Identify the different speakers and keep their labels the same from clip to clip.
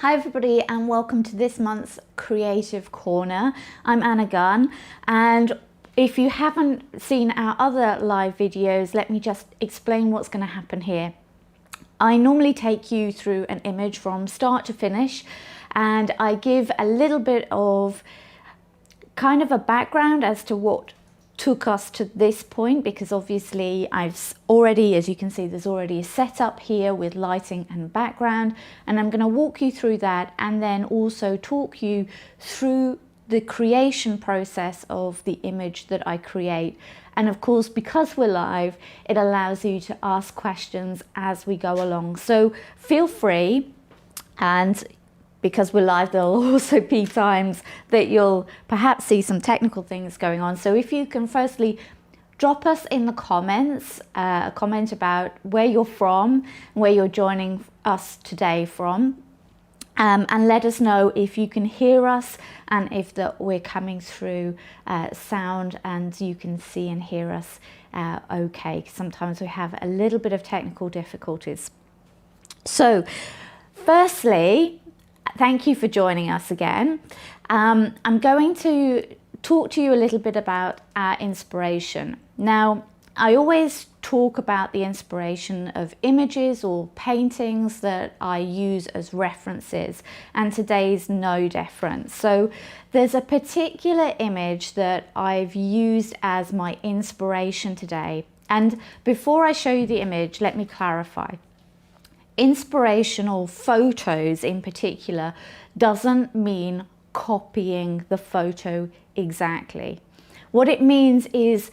Speaker 1: Hi everybody and welcome to this month's Creative Corner. I'm Anna Gunn, and if you haven't seen our other live videos, let me just explain what's going to happen here. I normally take you through an image from start to finish, and I give a little bit of kind of a background as to what took us to this point, because obviously I've already, as you can see, there's already a setup here with lighting and background, and I'm going to walk you through that and then also talk you through the creation process of the image that I create. And of course, because we're live, it allows you to ask questions as we go along, so feel free. And because we're live, there'll also be times that you'll perhaps see some technical things going on. So if you can firstly drop us in the comments a comment about where you're from, where you're joining us today from, and let us know if you can hear us and if we're coming through sound and you can see and hear us okay. Sometimes we have a little bit of technical difficulties. So firstly, thank you for joining us again. I'm going to talk to you a little bit about our inspiration. Now, I always talk about the inspiration of images or paintings that I use as references, and today's no different. So there's a particular image that I've used as my inspiration today. And before I show you the image, let me clarify. Inspirational photos in particular doesn't mean copying the photo exactly. What it means is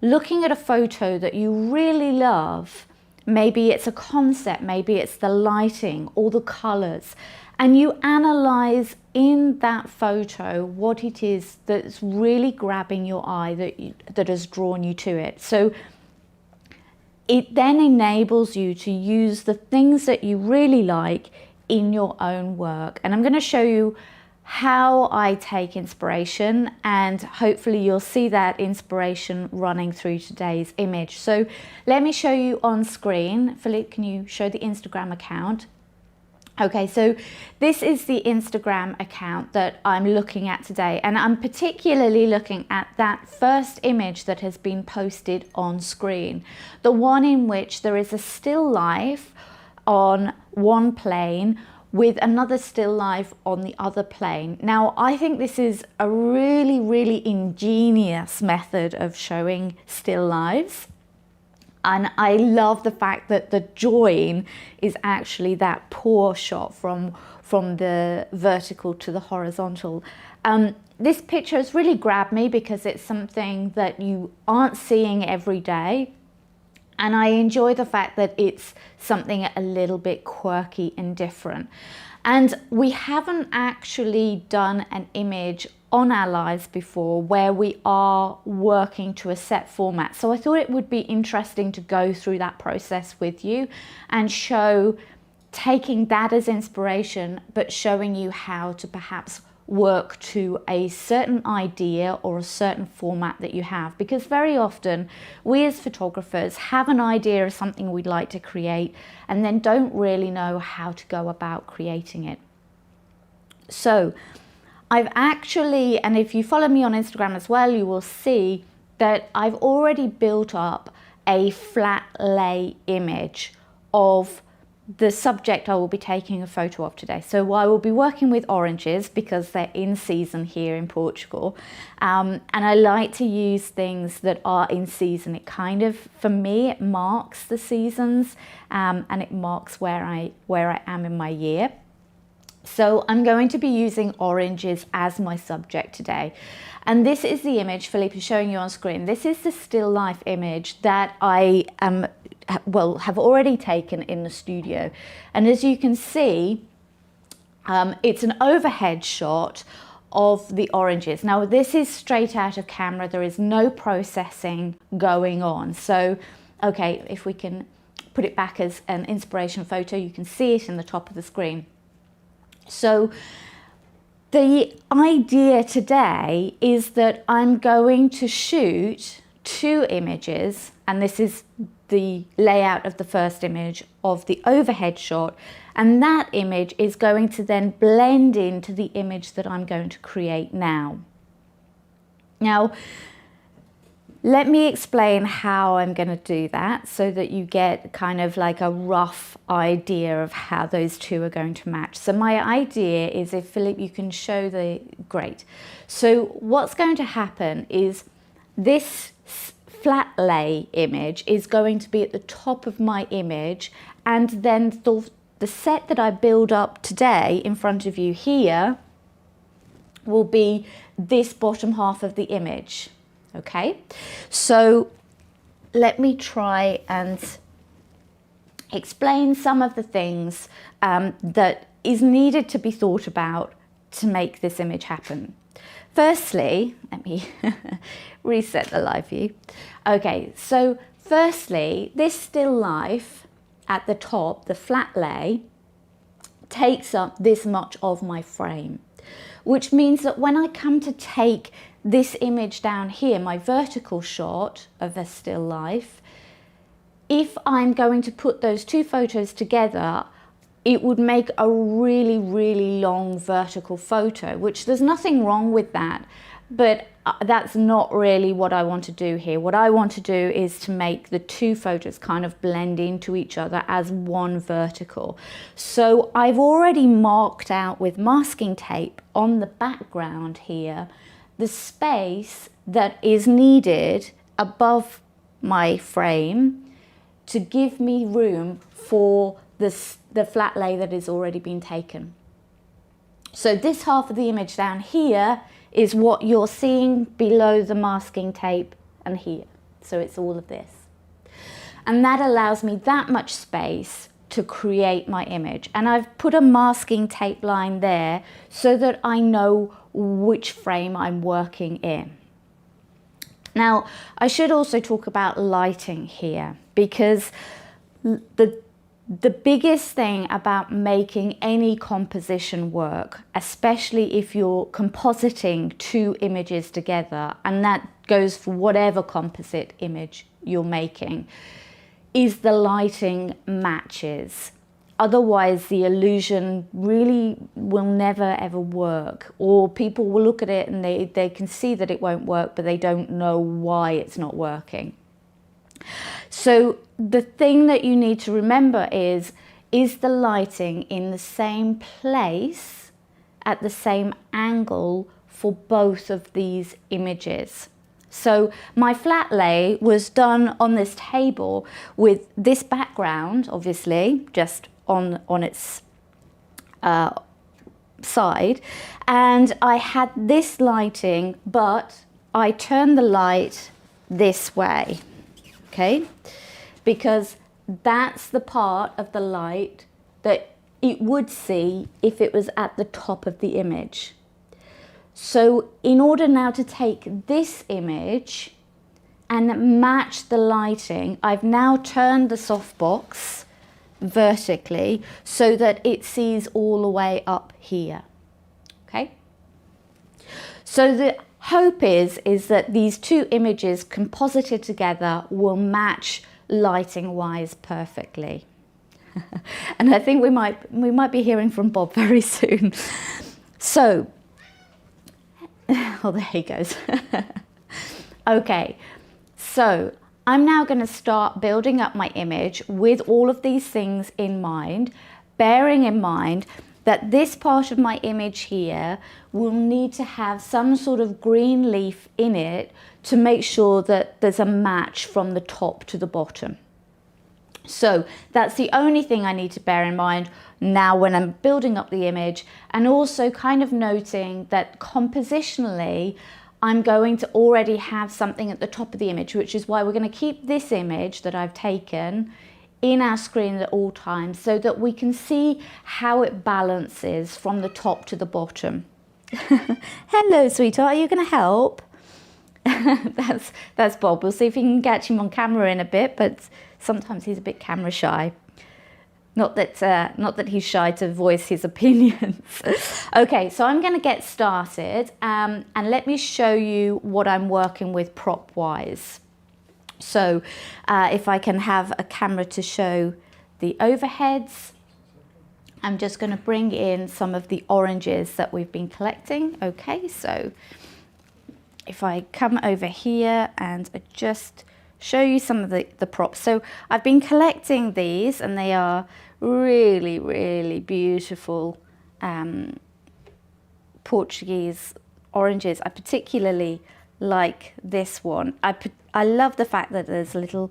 Speaker 1: looking at a photo that you really love. Maybe it's a concept, maybe it's the lighting or the colors, and you analyze in that photo what it is that's really grabbing your eye, that has drawn you to it. So it then enables you to use the things that you really like in your own work. And I'm going to show you how I take inspiration, and hopefully you'll see that inspiration running through today's image. So let me show you on screen. Philippe, can you show the Instagram account? Okay, so this is the Instagram account that I'm looking at today, and I'm particularly looking at that first image that has been posted on screen, the one in which there is a still life on one plane with another still life on the other plane. Now, I think this is a really ingenious method of showing still lives. And I love the fact that the join is actually that pour shot from the vertical to the horizontal. This picture has really grabbed me because it's something that you aren't seeing every day. And I enjoy the fact that it's something a little bit quirky and different. And we haven't actually done an image on our lives before where we are working to a set format. So I thought it would be interesting to go through that process with you and show, taking that as inspiration, but showing you how to perhaps work to a certain idea or a certain format that you have. Because very often we as photographers have an idea of something we'd like to create and then don't really know how to go about creating it. So I've actually, and if you follow me on Instagram as well, you will see that I've already built up a flat lay image of the subject I will be taking a photo of today. So I will be working with oranges because they're in season here in Portugal. And I like to use things that are in season. It kind of, for me, it marks the seasons, and it marks where I am in my year. So I'm going to be using oranges as my subject today. And this is the image Philippe is showing you on screen. This is the still life image that I have already taken in the studio. And as you can see, it's an overhead shot of the oranges. Now this is straight out of camera. There is no processing going on. So, okay, if we can put it back as an inspiration photo, you can see it in the top of the screen. So the idea today is that I'm going to shoot two images, and this is the layout of the first image of the overhead shot, and that image is going to then blend into the image that I'm going to create now. Now, let me explain how I'm going to do that so that you get kind of like a rough idea of how those two are going to match. So my idea is, if Philip, you can show great. So what's going to happen is this flat lay image is going to be at the top of my image, and then the set that I build up today in front of you here will be this bottom half of the image. Okay, so let me try and explain some of the things that is needed to be thought about to make this image happen. Firstly, let me reset the live view. Okay, so firstly, this still life at the top, the flat lay, takes up this much of my frame, which means that when I come to take this image down here, my vertical shot of a still life, if I'm going to put those two photos together, it would make a really, really long vertical photo, which there's nothing wrong with that, but that's not really what I want to do here. What I want to do is to make the two photos kind of blend into each other as one vertical. So I've already marked out with masking tape on the background here the space that is needed above my frame to give me room for the flat lay that has already been taken. So this half of the image down here is what you're seeing below the masking tape and here. So it's all of this. And that allows me that much space to create my image. And I've put a masking tape line there so that I know which frame I'm working in. Now, I should also talk about lighting here, because the biggest thing about making any composition work, especially if you're compositing two images together, and that goes for whatever composite image you're making, is the lighting matches. Otherwise, the illusion really will never ever work, or people will look at it and they can see that it won't work, but they don't know why it's not working. So the thing that you need to remember is the lighting in the same place at the same angle for both of these images? So my flat lay was done on this table with this background, obviously, just on its side, and I had this lighting, but I turned the light this way, okay, because that's the part of the light that it would see if it was at the top of the image. So in order now to take this image and match the lighting, I've now turned the softbox vertically so that it sees all the way up here. Okay, so the hope is that these two images composited together will match lighting wise perfectly. And I think we might be hearing from Bob very soon. So oh, there he goes. Okay, so I'm now going to start building up my image with all of these things in mind, bearing in mind that this part of my image here will need to have some sort of green leaf in it to make sure that there's a match from the top to the bottom. So that's the only thing I need to bear in mind now when I'm building up the image, and also kind of noting that compositionally I'm going to already have something at the top of the image, which is why we're going to keep this image that I've taken in our screen at all times so that we can see how it balances from the top to the bottom. Hello, sweetheart, are you going to help? That's Bob. We'll see if we can catch him on camera in a bit, but sometimes he's a bit camera shy. Not that he's shy to voice his opinions. Okay, so I'm going to get started and let me show you what I'm working with prop wise. So if I can have a camera to show the overheads, I'm just going to bring in some of the oranges that we've been collecting. Okay, so if I come over here and just show you some of the props. So I've been collecting these, and they are really, really beautiful Portuguese oranges. I particularly like this one. I love the fact that there's a little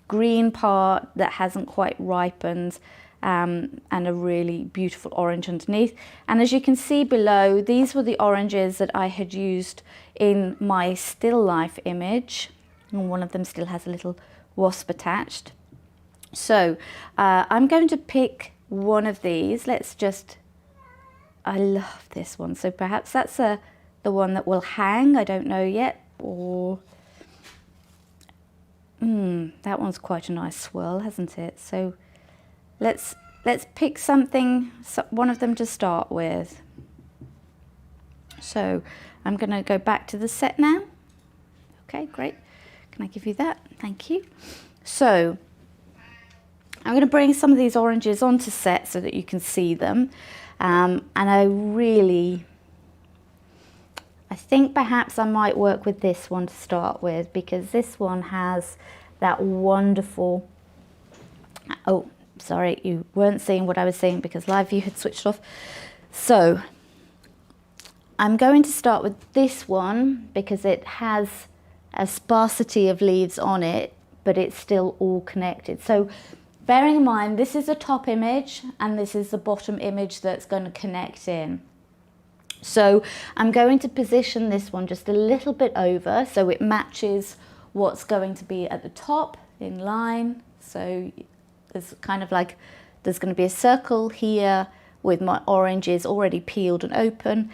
Speaker 1: green part that hasn't quite ripened, and a really beautiful orange underneath. And as you can see below, these were the oranges that I had used in my still life image, and one of them still has a little wasp attached. So I'm going to pick one of these. I love this one, so perhaps that's the one that will hang. I don't know yet. Or that one's quite a nice swirl, hasn't it? So let's pick something, one of them to start with. So I'm going to go back to the set now. Okay, great. Can I give you that? Thank you. So I'm going to bring some of these oranges onto set so that you can see them. And I think perhaps I might work with this one to start with, because this one has that wonderful, oh, sorry, you weren't seeing what I was saying because live view had switched off. So I'm going to start with this one because it has a sparsity of leaves on it, but it's still all connected. So bearing in mind, this is a top image and this is the bottom image that's going to connect in. So I'm going to position this one just a little bit over so it matches what's going to be at the top in line. So there's kind of like, there's going to be a circle here with my oranges already peeled and open,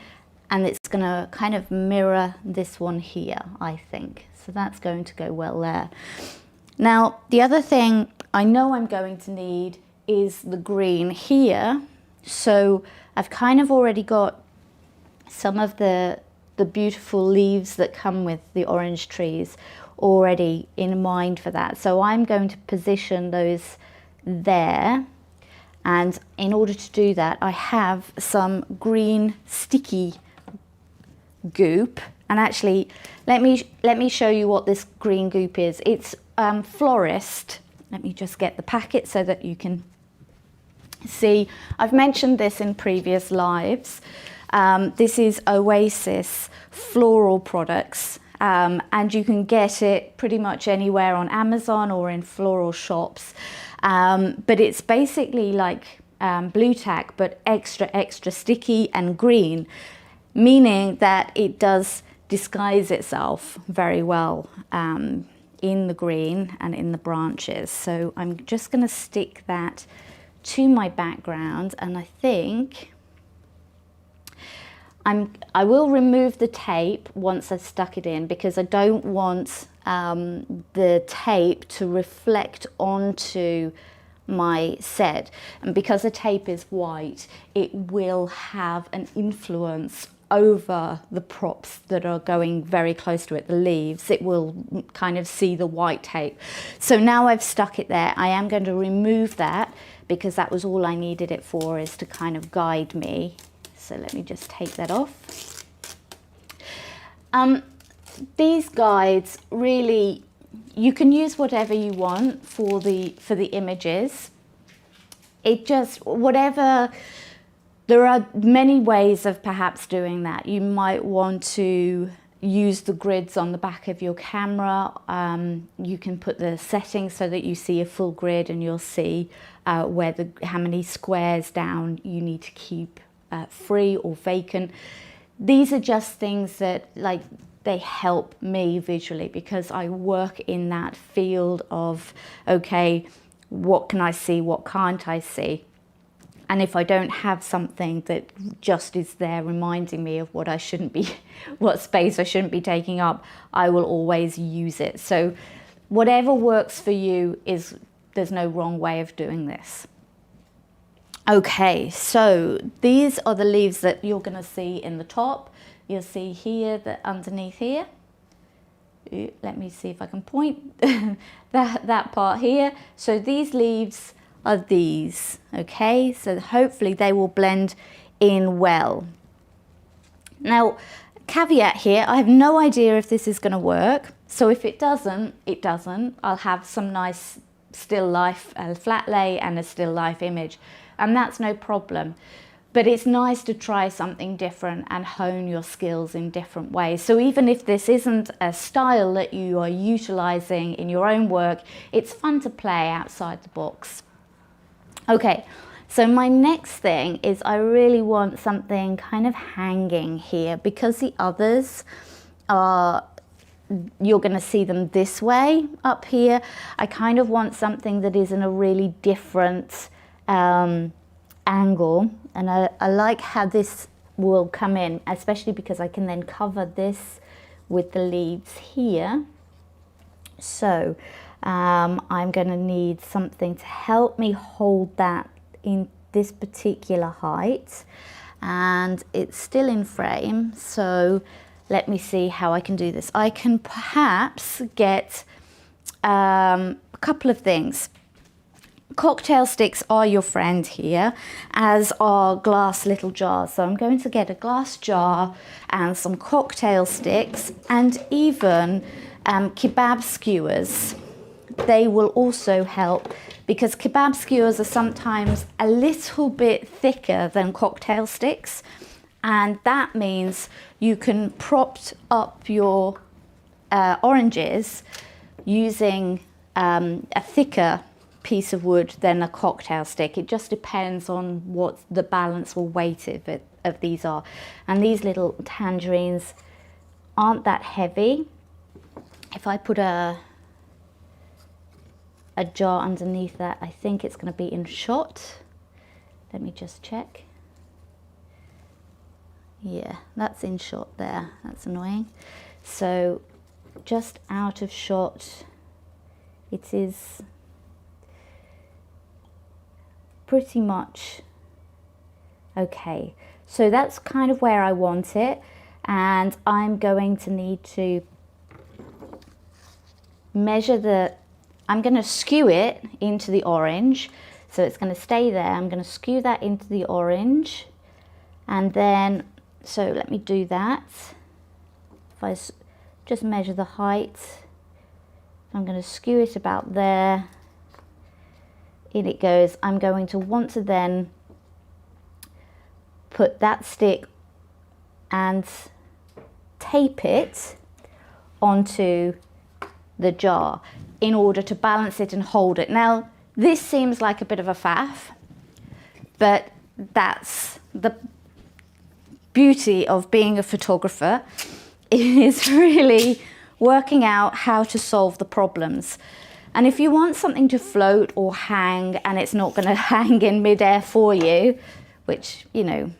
Speaker 1: and it's going to kind of mirror this one here, I think. So that's going to go well there. Now, the other thing I know I'm going to need is the green here. So I've kind of already got some of the beautiful leaves that come with the orange trees already in mind for that. So I'm going to position those there. And in order to do that, I have some green sticky goop. And actually, let me show you what this green goop is. It's Florist. Let me just get the packet so that you can see. I've mentioned this in previous lives. This is Oasis floral products, and you can get it pretty much anywhere on Amazon or in floral shops. But it's basically like Blue Tack, but extra sticky and green, meaning that it does disguise itself very well in the green and in the branches. So I'm just going to stick that to my background, and I think I will remove the tape once I've stuck it in, because I don't want the tape to reflect onto my set. And because the tape is white, it will have an influence over the props that are going very close to it, the leaves. It will kind of see the white tape. So now I've stuck it there. I am going to remove that because that was all I needed it for, is to kind of guide me. So let me just take that off. These guides, really, you can use whatever you want for the images. It just, whatever, there are many ways of perhaps doing that. You might want to use the grids on the back of your camera. You can put the settings so that you see a full grid, and you'll see how many squares down you need to keep free or vacant. These are just things that, like, they help me visually, because I work in that field of, okay, what can I see, what can't I see? And if I don't have something that just is there reminding me of what I shouldn't be, what space I shouldn't be taking up, I will always use it. So whatever works for you, there's no wrong way of doing this. Okay, so these are the leaves that you're going to see in the top. You'll see here, that underneath here. let me see if I can point that part here. So these leaves are these, okay? So hopefully they will blend in well. Now, caveat here, I have no idea if this is going to work. So if it doesn't, it doesn't. I'll have some nice still life, a flat lay and a still life image, and that's no problem. But it's nice to try something different and hone your skills in different ways. So even if this isn't a style that you are utilizing in your own work, it's fun to play outside the box. Okay, so my next thing is I really want something kind of hanging here, because the others are, you're going to see them this way up here. I kind of want something that is in a really different angle, and I like how this will come in, especially because I can then cover this with the leaves here. So I'm going to need something to help me hold that in this particular height, and it's still in frame. So let me see how I can do this. I can perhaps get a couple of things. Cocktail sticks are your friend here, as are glass little jars. So I'm going to get a glass jar and some cocktail sticks, and even kebab skewers. They will also help, because kebab skewers are sometimes a little bit thicker than cocktail sticks, and that means you can prop up your oranges using a thicker piece of wood than a cocktail stick. It just depends on what the balance or weight of these are. And these little tangerines aren't that heavy. If I put a jar underneath that, I think it's going to be in shot. Let me just check. Yeah, that's in shot there. That's annoying. So just out of shot, it is pretty much okay. So that's kind of where I want it, and I'm going to need to measure I'm going to skew it into the orange, so it's going to stay there. I'm going to skew that into the orange, and then, so let me do that. If I just measure the height, I'm going to skew it about there. In it goes. I'm going to want to then put that stick and tape it onto the jar in order to balance it and hold it. Now, this seems like a bit of a faff, but that's the beauty of being a photographer, is really working out how to solve the problems. And if you want something to float or hang and it's not going to hang in midair for you, which, you know,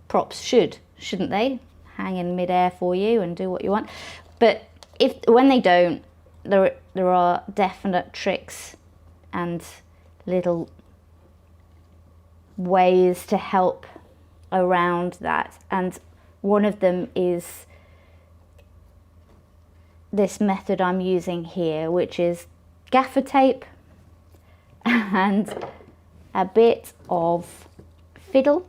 Speaker 1: props shouldn't they? Hang in midair for you and do what you want. But when they don't, there are definite tricks and little ways to help around that. And one of them is this method I'm using here, which is gaffer tape and a bit of fiddle,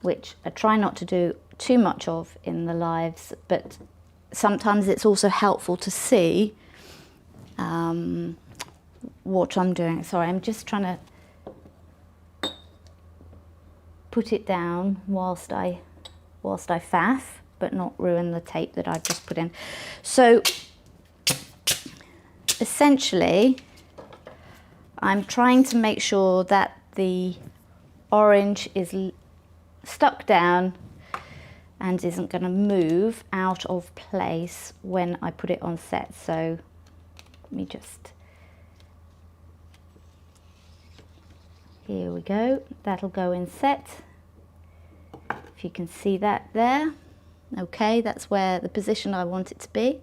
Speaker 1: which I try not to do too much of in the lives, but sometimes it's also helpful to see what I'm doing. Sorry, I'm just trying to put it down whilst I faff, but not ruin the tape that I've just put in. So essentially, I'm trying to make sure that the orange is stuck down and isn't going to move out of place when I put it on set. So let me just, here we go, that'll go in set. If you can see that there. Okay, that's where the position I want it to be.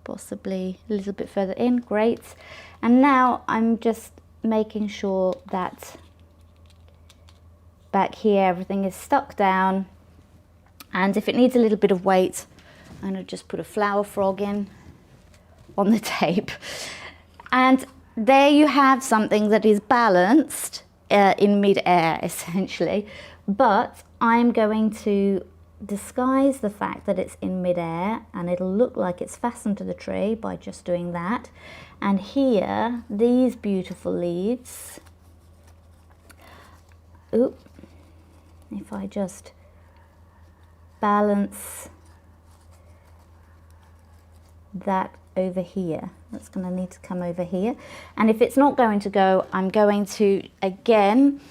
Speaker 1: Possibly a little bit further in, great. And now I'm just making sure that back here everything is stuck down And if it needs a little bit of weight, I'm going to just put a flower frog in on the tape. And there you have something that is balanced in mid-air, essentially. But I'm going to disguise the fact that it's in mid-air, and it'll look like it's fastened to the tree by just doing that. And here, these beautiful leaves, oop, if I just balance that over here, that's going to need to come over here. And if it's not going to go, I'm going to again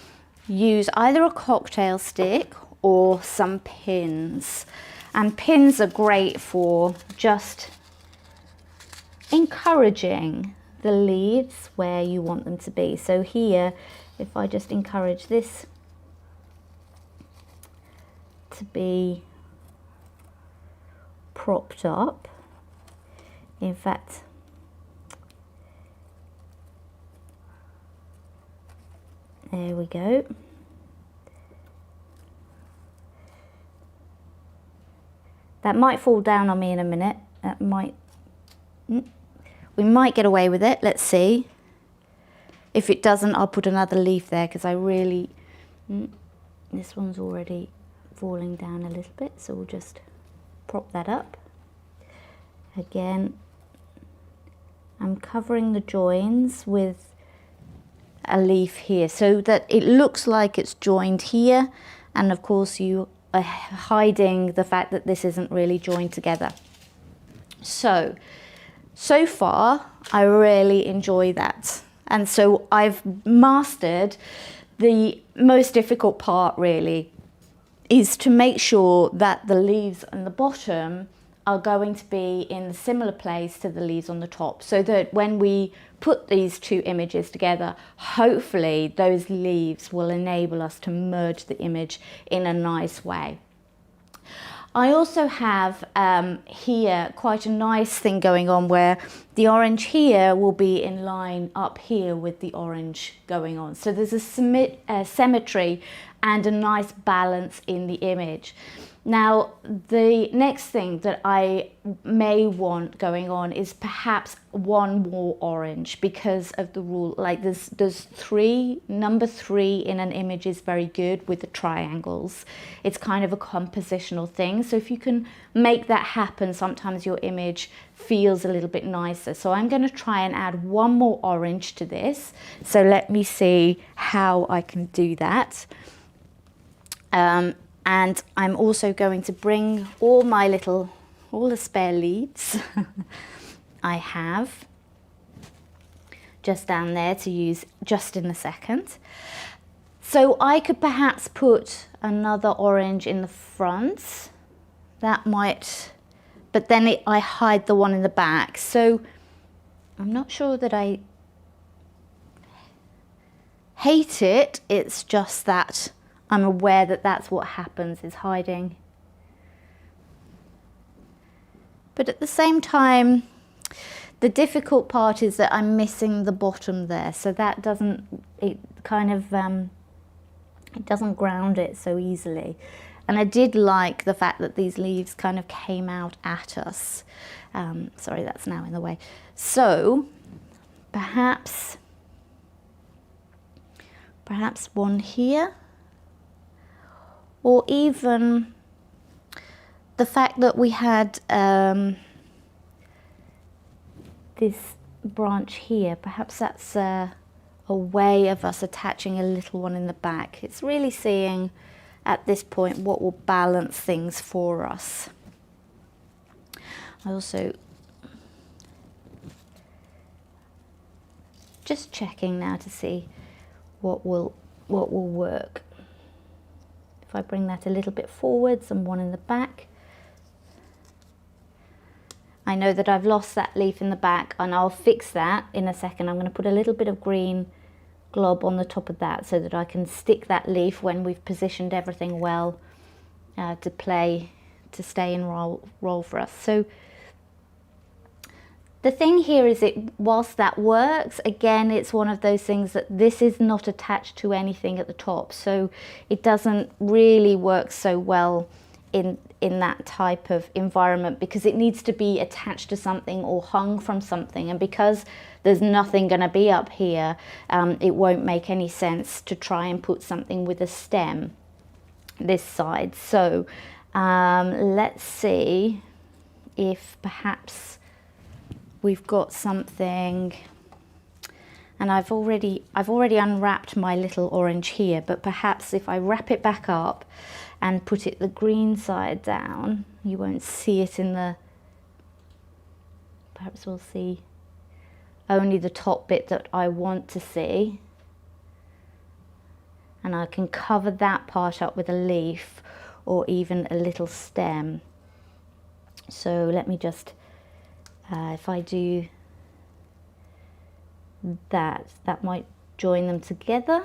Speaker 1: use either a cocktail stick or some pins. And pins are great for just encouraging the leaves where you want them to be. So here, if I just encourage this to be propped up, in fact, there we go. That might fall down on me in a minute. That might, we might get away with it. Let's see. If it doesn't, I'll put another leaf there, because I really, this one's already falling down a little bit, so we'll just prop that up. Again, I'm covering the joins with a leaf here so that it looks like it's joined here, and of course you are hiding the fact that this isn't really joined together. So far I really enjoy that, and so I've mastered the most difficult part, really, is to make sure that the leaves on the bottom are going to be in a similar place to the leaves on the top, so that when we put these two images together, hopefully those leaves will enable us to merge the image in a nice way. I also have here quite a nice thing going on where the orange here will be in line up here with the orange going on. So there's a symmetry and a nice balance in the image. Now, the next thing that I may want going on is perhaps one more orange, because of the rule, like there's three, number 3 in an image is very good with the triangles. It's kind of a compositional thing. So if you can make that happen, sometimes your image feels a little bit nicer. So I'm going to try and add one more orange to this. So let me see how I can do that. And I'm also going to bring all the spare leaves I have just down there to use just in a second. So I could perhaps put another orange in the front. That might, but then I hide the one in the back. So I'm not sure that I hate it. It's just that I'm aware that that's what happens, is hiding. But at the same time, the difficult part is that I'm missing the bottom there. So that doesn't, it doesn't ground it so easily. And I did like the fact that these leaves kind of came out at us. Sorry, that's now in the way. So perhaps one here. Or even the fact that we had this branch here, perhaps that's a way of us attaching a little one in the back. It's really seeing at this point what will balance things for us. I also just checking now to see what will work. If I bring that a little bit forwards and one in the back. I know that I've lost that leaf in the back, and I'll fix that in a second. I'm going to put a little bit of green glob on the top of that so that I can stick that leaf when we've positioned everything well to stay in roll for us. So the thing here is, whilst that works, again, it's one of those things that this is not attached to anything at the top, so it doesn't really work so well in that type of environment, because it needs to be attached to something or hung from something, and because there's nothing going to be up here, it won't make any sense to try and put something with a stem this side. So let's see if perhaps we've got something. And I've already unwrapped my little orange here, but perhaps if I wrap it back up and put it the green side down, you won't see it in the, perhaps we'll see only the top bit that I want to see. And I can cover that part up with a leaf or even a little stem. So let me just, if I do that might join them together.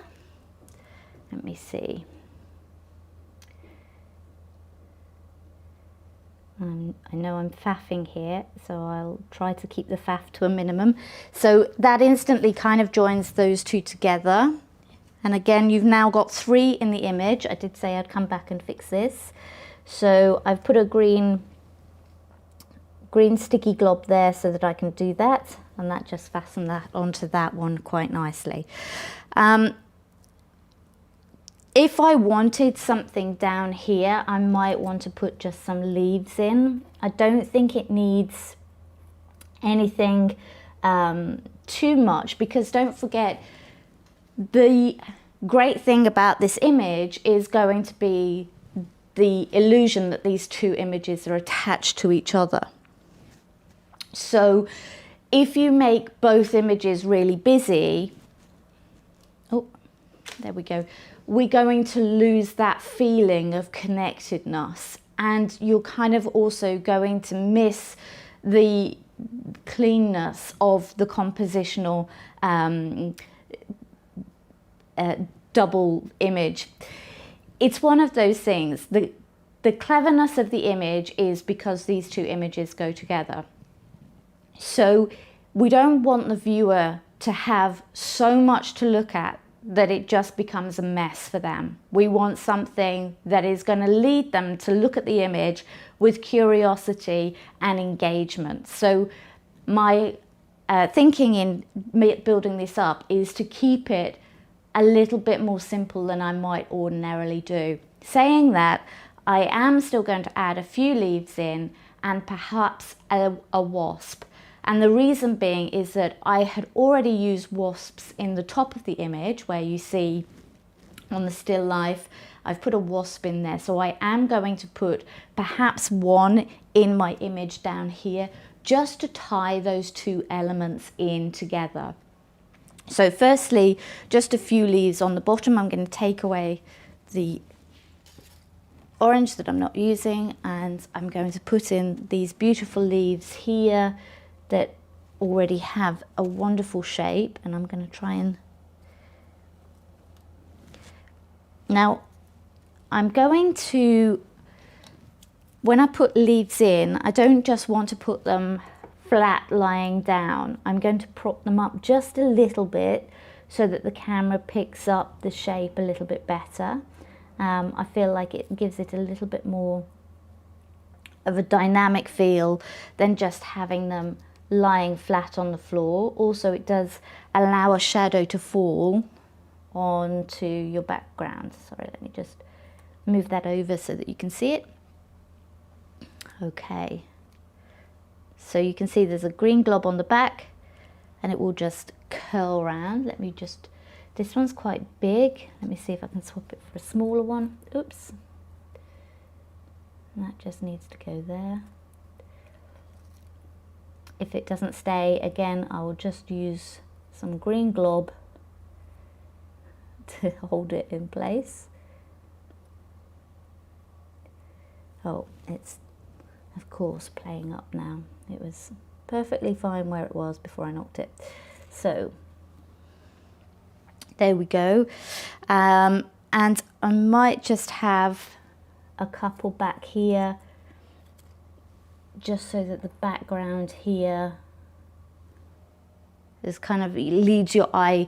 Speaker 1: Let me see. I know I'm faffing here, so I'll try to keep the faff to a minimum. So that instantly kind of joins those two together. And again, you've now got 3 in the image. I did say I'd come back and fix this. So I've put a green sticky glob there so that I can do that, and that just fastened that onto that one quite nicely. If I wanted something down here, I might want to put just some leaves in. I don't think it needs anything too much, because don't forget, the great thing about this image is going to be the illusion that these 2 images are attached to each other. So if you make both images really busy, oh, there we go, we're going to lose that feeling of connectedness, and you're kind of also going to miss the cleanness of the compositional double image. It's one of those things. The cleverness of the image is because these 2 images go together. So we don't want the viewer to have so much to look at that it just becomes a mess for them. We want something that is going to lead them to look at the image with curiosity and engagement. So my thinking in building this up is to keep it a little bit more simple than I might ordinarily do. Saying that, I am still going to add a few leaves in and perhaps a wasp. And the reason being is that I had already used wasps in the top of the image, where you see on the still life, I've put a wasp in there. So I am going to put perhaps one in my image down here, just to tie those 2 elements in together. So firstly, just a few leaves on the bottom. I'm going to take away the orange that I'm not using, and I'm going to put in these beautiful leaves here that already have a wonderful shape, and I'm going to try and... Now, I'm going to, when I put leaves in, I don't just want to put them flat lying down. I'm going to prop them up just a little bit so that the camera picks up the shape a little bit better. I feel like it gives it a little bit more of a dynamic feel than just having them lying flat on the floor. Also, it does allow a shadow to fall onto your background. Sorry, let me just move that over so that you can see it. Okay, so you can see there's a green glob on the back, and it will just curl around. Let me just, this one's quite big. Let me see if I can swap it for a smaller one. Oops. And that just needs to go there. If it doesn't stay, again, I will just use some green glob to hold it in place. Oh, it's of course playing up now. It was perfectly fine where it was before I knocked it. So there we go. And I might just have a couple back here, just so that the background here is kind of leads your eye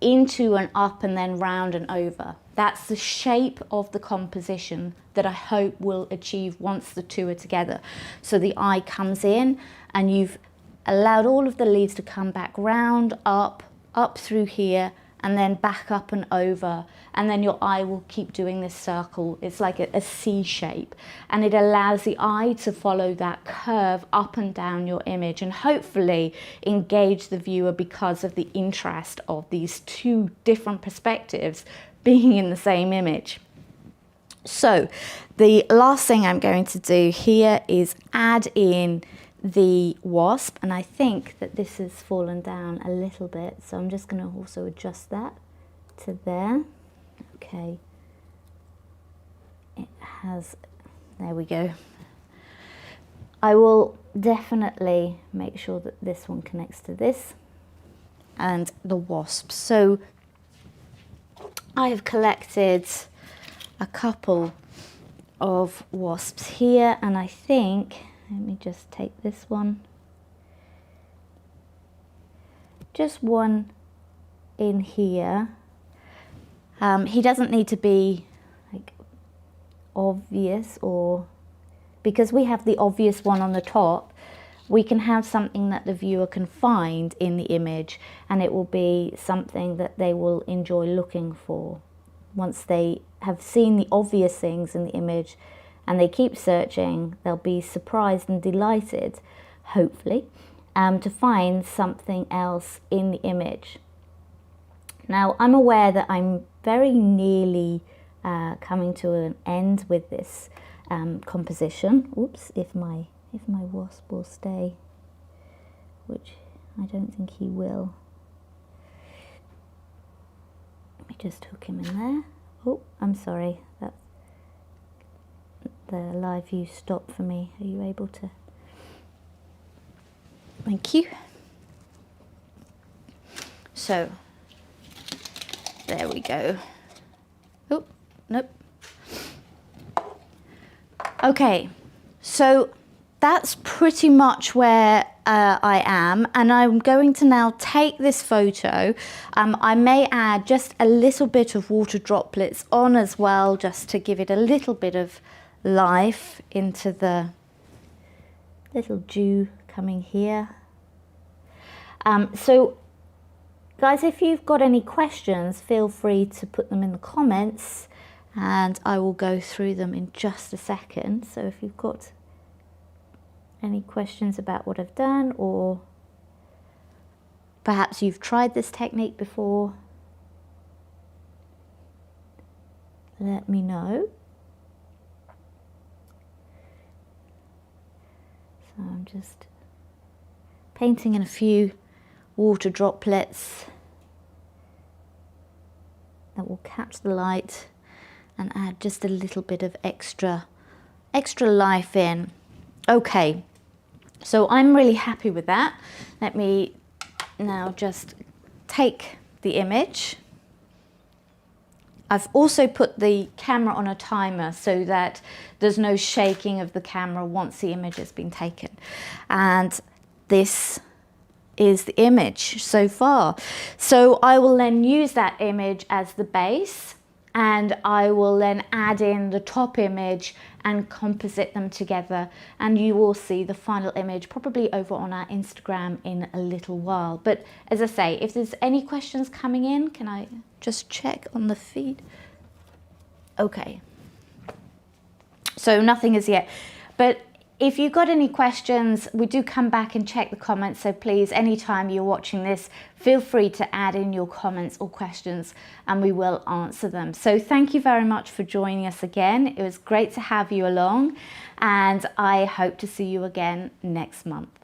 Speaker 1: into and up and then round and over. That's the shape of the composition that I hope we'll achieve once the two are together. So the eye comes in and you've allowed all of the leaves to come back round, up through here, and then back up and over, and then your eye will keep doing this circle. It's like a C shape, and it allows the eye to follow that curve up and down your image and hopefully engage the viewer because of the interest of these two different perspectives being in the same image. So the last thing I'm going to do here is add in the wasp, and I think that this has fallen down a little bit, so I'm just going to also adjust that to there. Okay, it has, there we go. I will definitely make sure that this one connects to this and the wasp. So I have collected a couple of wasps here, and I think, let me just take this one, just one in here. He doesn't need to be like obvious, or because we have the obvious one on the top, we can have something that the viewer can find in the image, and it will be something that they will enjoy looking for. Once they have seen the obvious things in the image and they keep searching, they'll be surprised and delighted, hopefully, to find something else in the image. Now, I'm aware that I'm very nearly coming to an end with this composition. Oops, if my wasp will stay, which I don't think he will. Let me just hook him in there. Oh, I'm sorry, that's the live view stopped for me. Are you able to? Thank you. So there we go. Oh, nope. Okay, so that's pretty much where I am, and I'm going to now take this photo. I may add just a little bit of water droplets on as well, just to give it a little bit of life into the little dew coming here. So guys, if you've got any questions, feel free to put them in the comments and I will go through them in just a second. So if you've got any questions about what I've done, or perhaps you've tried this technique before, let me know. So I'm just painting in a few water droplets that will catch the light and add just a little bit of extra life in. Okay, so I'm really happy with that. Let me now just take the image. I've also put the camera on a timer so that there's no shaking of the camera once the image has been taken. And this is the image so far. So I will then use that image as the base, and I will then add in the top image and composite them together, and you will see the final image probably over on our Instagram in a little while. But as I say, if there's any questions coming in, can I just check on the feed? Okay, so nothing as yet, but if you've got any questions, we do come back and check the comments, so please, anytime you're watching this, feel free to add in your comments or questions and we will answer them. So thank you very much for joining us again. It was great to have you along, and I hope to see you again next month.